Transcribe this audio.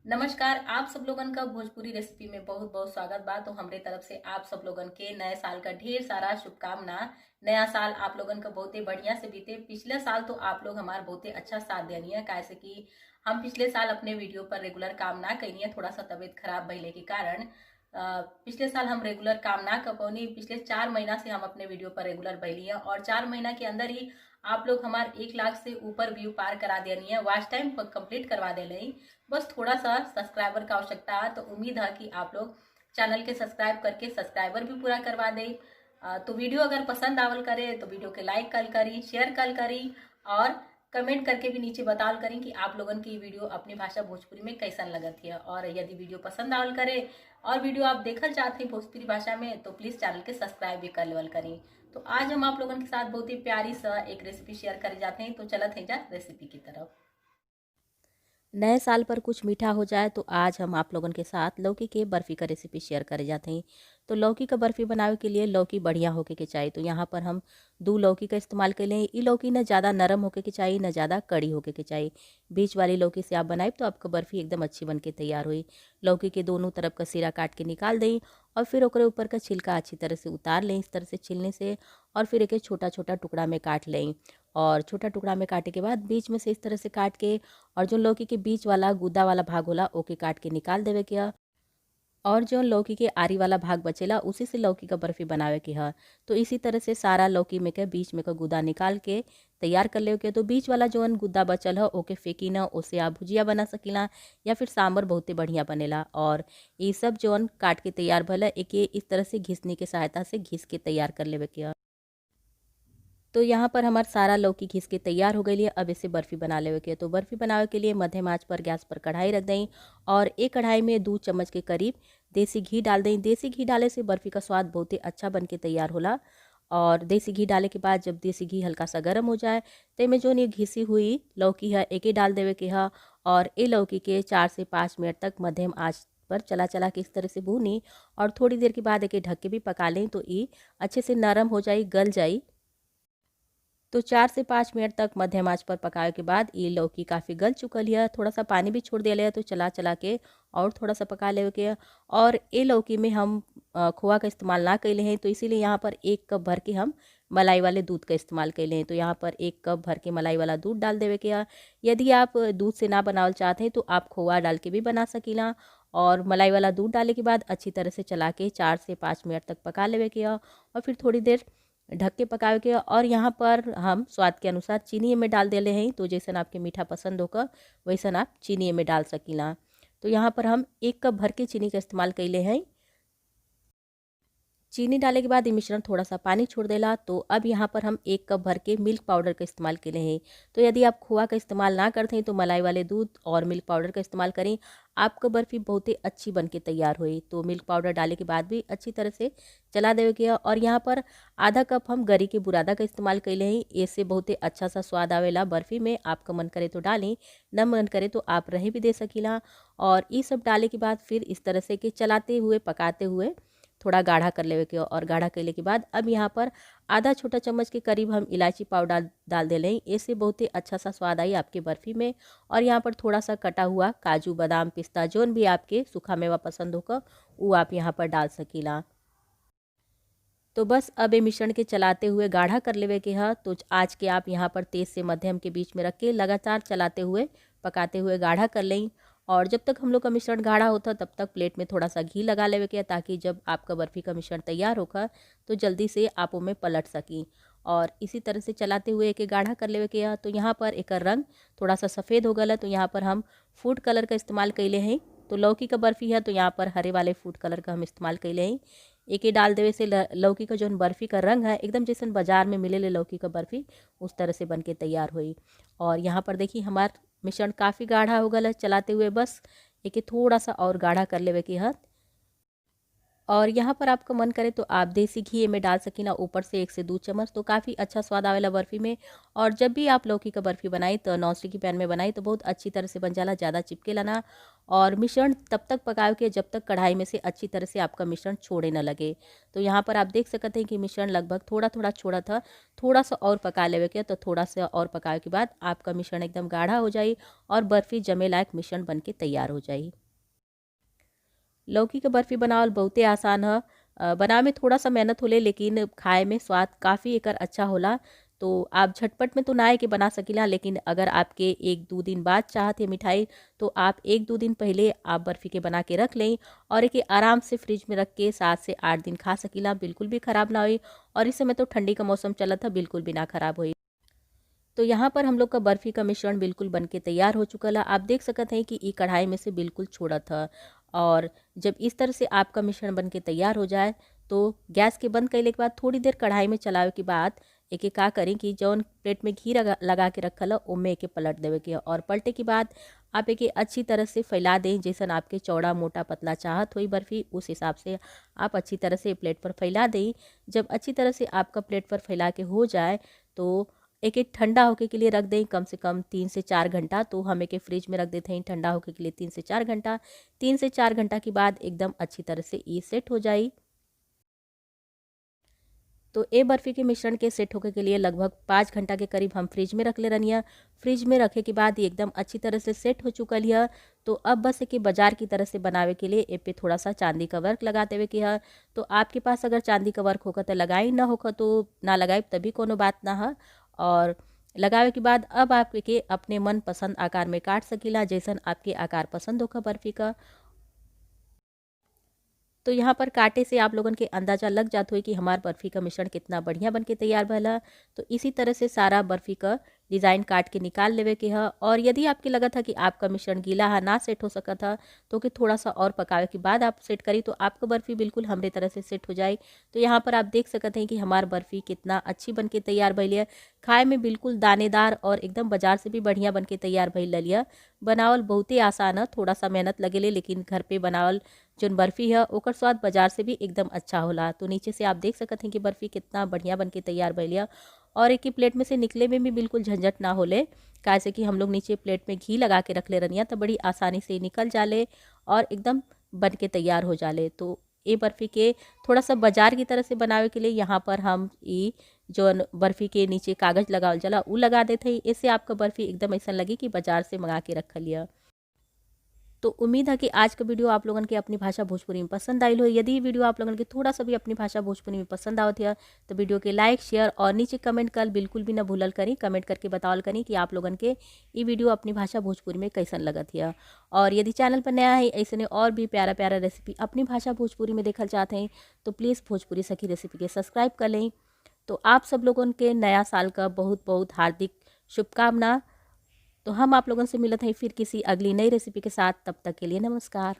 नमस्कार। आप सब लोगन का भोजपुरी रेसिपी में बहुत बहुत स्वागत बा। तो हमरे तरफ से आप सब लोगन के नए साल का ढेर सारा शुभकामना। नया साल आप लोगन का बहुते बढ़िया से बीते। पिछले साल तो आप लोग हमार बहुते अच्छा साथ देनी है, कैसे कि हम पिछले साल अपने वीडियो पर रेगुलर काम ना करी है, थोड़ा सा तबीयत खराब भइले के कारण। पिछले साल हम रेगुलर काम ना कर पौनी। पिछले 4 महीना से हम अपने वीडियो पर रेगुलर बैली है और 4 महीना के अंदर ही आप लोग हमार 1 लाख से ऊपर व्यू पार करा देनी है, वॉच टाइम कंप्लीट करवा दे रही। बस थोड़ा सा सब्सक्राइबर का आवश्यकता है, तो उम्मीद है कि आप लोग चैनल के सब्सक्राइब करके सब्सक्राइबर भी पूरा करवा दें। तो वीडियो अगर पसंद आवल करे तो वीडियो के लाइक कल करी, शेयर कल करी और कमेंट करके भी नीचे बतावल करें कि आप लोगन की वीडियो अपनी भाषा भोजपुरी में कैसन लगत है। और यदि वीडियो पसंद आवल करे और वीडियो आप देखल चाहते हैं भोजपुरी भाषा में तो प्लीज चैनल के सब्सक्राइब भी कर लेवल करें। तो आज हम आप लोगन के साथ बहुत ही प्यारी सा एक रेसिपी शेयर करे जाते हैं, तो चलत है जा रेसिपी की तरफ। नए साल पर कुछ मीठा हो जाए तो आज हम आप लोगन के साथ लौकी के बर्फ़ी का रेसिपी शेयर करे जाते हैं। तो लौकी का बर्फ़ी बनावे के लिए लौकी बढ़िया होके के चाहिए। तो यहाँ पर हम 2 लौकी का इस्तेमाल कर लें। ये लौकी न ज़्यादा नरम होके के चाहिए, न ज़्यादा कड़ी होके के चाहिए। बीच वाली लौकी से आप बनाए तो आपका बर्फ़ी एकदम अच्छी बन के तैयार हुई। लौकी के दोनों तरफ का सिरा काट के निकाल दें और फिर ओकरे ऊपर का छिलका अच्छी तरह से उतार लें, इस तरह से छीलने से। और फिर एक छोटा छोटा टुकड़ा में काट लें और छोटा टुकड़ा में काटे के बाद बीच में से इस तरह से काट के और जो लौकी के बीच वाला गुद्दा वाला भाग होला ओके काट के निकाल देवे के ह। और जो लौकी के आरी वाला भाग बचेला उसी से लौकी का बर्फी बनावे के ह। तो इसी तरह से सारा लौकी में के बीच में का गुद्दा निकाल के तैयार कर लेवे के। तो बीच वाला जौन गुद्दा बचल ह ओके फेंकी ना, उससे आप भुजिया बना सकीला या फिर सांबर बहुते बढ़िया बनेला। और ये सब जौन काट के तैयार भला एके इस तरह से घिसनी के सहायता से घिस के तैयार कर लेवे के ह। तो यहाँ पर हमारा सारा लौकी घिस के तैयार हो गई है। अब इसे बर्फ़ी बना लेवे के। तो बर्फ़ी बनावे के लिए मध्यम आंच पर गैस पर कढ़ाई रख दें और एक कढ़ाई में 2 चम्मच के करीब देसी घी डाल दें। देसी घी डाले से बर्फ़ी का स्वाद बहुत ही अच्छा बन के तैयार होला। और देसी घी डाले के बाद जब देसी घी हल्का सा गर्म हो जाए तो में जो ये घिसी हुई लौकी है एके डाल देवे के है। और ये लौकी के 4 से 5 मिनट तक मध्यम आंच पर चला चला के इस तरह से भूनी और थोड़ी देर के बाद एके ढक के भी पका लें तो ये अच्छे से नरम हो जाए, गल जाए। तो 4 से 5 मिनट तक मध्यम आंच पर पकाए के बाद ये लौकी काफ़ी गल चुकल है। थोड़ा सा पानी भी छोड़ दिया है तो चला चला के और थोड़ा सा पका ले के। और ये लौकी में हम खोआ का इस्तेमाल ना कैले हैं, तो इसीलिए यहाँ पर 1 कप भर के हम मलाई वाले दूध का इस्तेमाल कैले हैं। तो यहाँ पर 1 कप भर के मलाई वाला दूध डाल देवे के। यदि आप दूध से ना बनावल चाहते हैं तो आप खोआ डाल के भी बना सकीला। और मलाई वाला दूध डाले के बाद अच्छी तरह से चला के 4 से 5 मिनट तक पका लेवे के और फिर थोड़ी देर ढक के पकावे के। और यहाँ पर हम स्वाद के अनुसार चीनी में डाल देले हैं। तो जैसन आपके मीठा पसंद होकर वैसन आप चीनी में डाल सकीला। तो यहाँ पर हम 1 कप भर के चीनी का इस्तेमाल कैले हैं। चीनी डाले के बाद ये मिश्रण थोड़ा सा पानी छोड़ देला। तो अब यहाँ पर हम 1 कप भर के मिल्क पाउडर का इस्तेमाल के लिए हैं। तो यदि आप खोआ का इस्तेमाल ना करते हैं तो मलाई वाले दूध और मिल्क पाउडर का इस्तेमाल करें, आपका बर्फ़ी बहुत ही अच्छी बन के तैयार हुई। तो मिल्क पाउडर डाले के बाद भी अच्छी तरह से चला देवे के। और यहाँ पर आधा कप हम गरी के बुरादा का इस्तेमाल कैले हैं। इससे बहुत ही अच्छा सा स्वाद आवेला बर्फ़ी में। आपका मन करे तो डालें, न मन करे तो आप रहे भी दे सकीला। और ये सब डाले के बाद फिर इस तरह से कि चलाते हुए पकाते हुए थोड़ा गाढ़ा कर लेवे के। और गाढ़ा करले के बाद अब यहाँ पर आधा छोटा चम्मच के करीब हम इलायची पाउडर डाल दे लें। इससे बहुत ही अच्छा सा स्वाद आई आपके बर्फ़ी में। और यहाँ पर थोड़ा सा कटा हुआ काजू बादाम पिस्ता जोन भी आपके सूखा मेवा पसंद होकर वो आप यहाँ पर डाल सकीला। तो बस अब ये मिश्रण के चलाते हुए गाढ़ा कर लेवे के है। तो आज के आप यहाँ पर तेज से मध्यम के बीच में रख के लगातार चलाते हुए पकाते हुए गाढ़ा कर लें। और जब तक हम लोग का मिश्रण गाढ़ा होता तब तक प्लेट में थोड़ा सा घी लगा लेवे के, ताकि जब आपका बर्फ़ी का मिश्रण तैयार होगा तो जल्दी से आप में पलट सकी। और इसी तरह से चलाते हुए एक गाढ़ा कर लेवे के। तो यहाँ पर एक रंग थोड़ा सा सफ़ेद हो गया। तो यहाँ पर हम फूड कलर का इस्तेमाल कैले हैं। तो लौकी का बर्फ़ी है तो यहाँ पर हरे वाले फूड कलर का हम इस्तेमाल कैले हैं। एक ही डाल देवे से लौकी का जो बर्फ़ी का रंग है एकदम जैसे बाजार में मिले ले लौकी का बर्फ़ी उस तरह से बन के तैयार हुई। और यहाँ पर देखिए हमार मिश्रण काफ़ी गाढ़ा हो गया। चलाते हुए बस एक थोड़ा सा और गाढ़ा कर लेवे के हाथ। और यहाँ पर आपका मन करे तो आप देसी घी में डाल सकीना ऊपर से 1 से 2 चम्मच, तो काफ़ी अच्छा स्वाद आवेला बर्फ़ी में। और जब भी आप लौकी का बर्फ़ी बनाई तो नॉन स्टिक की पैन में बनाई तो बहुत अच्छी तरह से बन जाला, ज़्यादा चिपकेला ना। और मिश्रण तब तक पकाओ कि जब तक कढ़ाई में से अच्छी तरह से आपका मिश्रण छोड़े ना लगे। तो यहाँ पर आप देख सकते हैं कि मिश्रण लगभग थोड़ा थोड़ा छोड़ा था, थोड़ा सा और पका लेवे के। तो थोड़ा सा और पकाए के बाद आपका मिश्रण एकदम गाढ़ा हो जाए और बर्फ़ी जमे लायक मिश्रण बन के तैयार हो जाए। लौकी के बर्फ़ी बनावल बहुते आसान है। बनावे में थोड़ा सा मेहनत होले, लेकिन खाए में स्वाद काफ़ी एकर अच्छा होला। तो आप झटपट में तो ना है कि बना सकीला, लेकिन अगर आपके 1-2 दिन बाद चाहत है मिठाई, तो आप 1-2 दिन पहले आप बर्फ़ी के बना के रख लें और एके आराम से फ्रिज में रख के 7 से 8 दिन खा सकीला, बिल्कुल भी ख़राब ना होई। और इस समय तो ठंडी का मौसम चलत है, बिल्कुल भी ना ख़राब होई। तो यहाँ पर हम लोग का बर्फ़ी का मिश्रण बिल्कुल बन के तैयार हो चुका है। आप देख सकते हैं कि ये कढ़ाई में से बिल्कुल छोड़ा था। और जब इस तरह से आपका मिश्रण बन के तैयार हो जाए, तो गैस के बंद कैले के बाद थोड़ी देर कढ़ाई में चलावे के बाद एके का करें कि जौन प्लेट में घी लगा के रखल है ओमे एके पलट देवे के है। और पलटे के बाद आप एके अच्छी तरह से फैला दें, जैसन आपके चौड़ा मोटा पतला चाहत हुई बर्फ़ी, उस हिसाब से आप अच्छी तरह से प्लेट पर फैला दें। जब अच्छी तरह से आपका प्लेट पर फैला के हो जाए, तो एके ठंडा होके के लिए रख दें कम से कम 3 से 4 घंटा। तो हम एके फ्रिज में रख देते हैं ठंडा होके के लिए 3 से 4 घंटा। 3 से 4 घंटा के बाद एकदम अच्छी तरह से ये सेट हो जाए। तो ए बर्फ़ी के मिश्रण के सेट होके के लिए लगभग 5 घंटा के करीब हम फ्रिज में रख ले रनिया। फ्रिज में रखे के बाद ये एकदम अच्छी तरह से सेट हो चुकल है। तो अब बस एके बाजार की तरह से बनावे के लिए ए पे थोड़ा सा चांदी का वर्क लगा देवे के है। तो आपके पास अगर चांदी का वर्क होगा तो लगाई, ना होगा तो ना लगाई, तभी कोनो बात ना है। और लगावे के बाद अब आप एके अपने मन पसंद आकार में काट सकीला, जैसन आपके आकार पसंद होगा बर्फ़ी का। तो यहाँ पर काटे से आप लोगन के अंदाज़ा लग जात हुई कि हमार बर्फ़ी का मिश्रण कितना बढ़िया बन के तैयार भला। तो इसी तरह से सारा बर्फ़ी का डिज़ाइन काट के निकाल लेवे के है। और यदि आपके लगा था कि आपका मिश्रण गीला है, ना सेट हो सका था, तो कि थोड़ा सा और पकावे के बाद आप सेट करी तो आपका बर्फ़ी बिल्कुल हमरे तरह से सेट हो जाए। तो यहाँ पर आप देख सकते हैं कि हमार बर्फ़ी कितना अच्छी बन के तैयार भइल है। खाए में बिल्कुल दानेदार और एकदम बाजार से भी बढ़िया बन के तैयार भइल लिया। बनावल बहुते आसान है, थोड़ा सा मेहनत लगेले, लेकिन घर पे बनावल जोन बर्फ़ी है ओकर स्वाद बाजार से भी एकदम अच्छा होला। तो नीचे से आप देख सकते हैं कि बर्फ़ी कितना बढ़िया बन के तैयार भइल। और एक ही प्लेट में से निकले में भी बिल्कुल झंझट ना होले, कैसे कि हम लोग नीचे प्लेट में घी लगा के रख ले रनिया, तो बड़ी आसानी से निकल जाले और एकदम बन के तैयार हो जाले। तो ये बर्फ़ी के थोड़ा सा बाजार की तरह से बनावे के लिए यहाँ पर हम ये जो बर्फ़ी के नीचे कागज़ लगावल जाला उ लगा देते हैं। इससे आपका बर्फ़ी एकदम ऐसा लगे कि बाजार से मंगा के रख लिया। तो उम्मीद है कि आज का वीडियो आप लोगन के अपनी भाषा भोजपुरी में पसंद आई हो। यदि ये वीडियो आप लोगन के थोड़ा सा भी अपनी भाषा भोजपुरी में पसंद आवत है, तो वीडियो के लाइक शेयर और नीचे कमेंट कर बिल्कुल भी ना भूलल करी। कमेंट करके बतावल करी कि आप लोगन के ये वीडियो अपनी भाषा भोजपुरी में कैसन लगत है। और यदि चैनल पर नया है, ऐसे और भी प्यारा प्यारा रेसिपी अपनी भाषा भोजपुरी में देखल चाहते हैं, तो प्लीज़ भोजपुरी सखी रेसिपी के सब्सक्राइब कर लें। तो आप सब लोगों के नया साल का बहुत बहुत हार्दिक शुभकामना। तो हम आप लोगों से मिलते हैं फिर किसी अगली नई रेसिपी के साथ। तब तक के लिए नमस्कार।